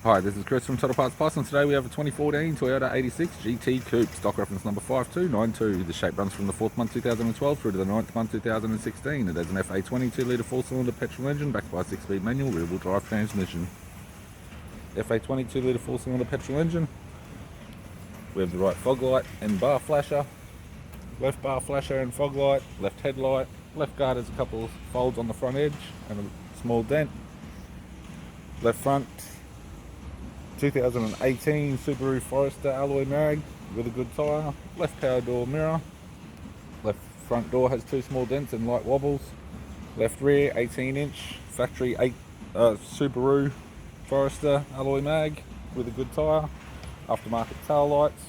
Hi, this is Chris from Total Parts Plus, and today we have a 2014 Toyota 86 GT Coupe, stock reference number 5292. The shape runs from the 4th month 2012 through to the 9th month 2016. It has an FA20 2-litre 4-cylinder petrol engine backed by a 6-speed manual rear-wheel drive transmission. FA20 2-litre 4-cylinder petrol engine. We have the right fog light and bar flasher, left bar flasher and fog light, left headlight, left guard has a couple of folds on the front edge and a small dent. Left front 2018 Subaru Forester alloy mag with a good tyre. Left power door mirror. Left front door has 2 small dents and light wobbles. Left rear 18-inch factory Subaru Forester alloy mag with a good tyre. Aftermarket tail lights,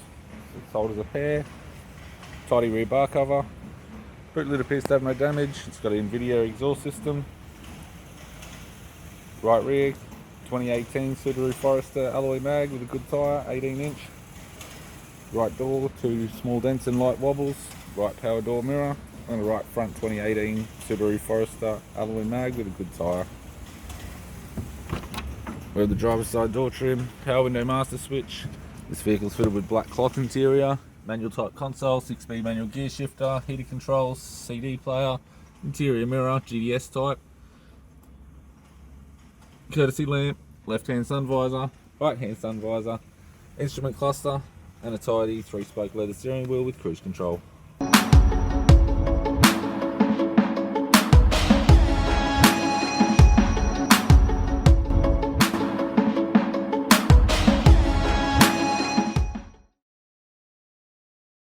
sold as a pair. Tidy rear bar cover. Boot lid appears to have no damage. It's got an Invidia exhaust system. Right rear 2018 Subaru Forester alloy mag with a good tyre, 18-inch. Right door, 2 small dents and light wobbles. Right power door mirror. And a right front 2018 Subaru Forester alloy mag with a good tyre. We have the driver's side door trim, power window master switch. This vehicle is fitted with black cloth interior, manual type console, 6-speed manual gear shifter, heated controls, CD player, interior mirror, GDS type. Courtesy lamp, left hand sun visor, right hand sun visor, instrument cluster, and a tidy 3-spoke leather steering wheel with cruise control.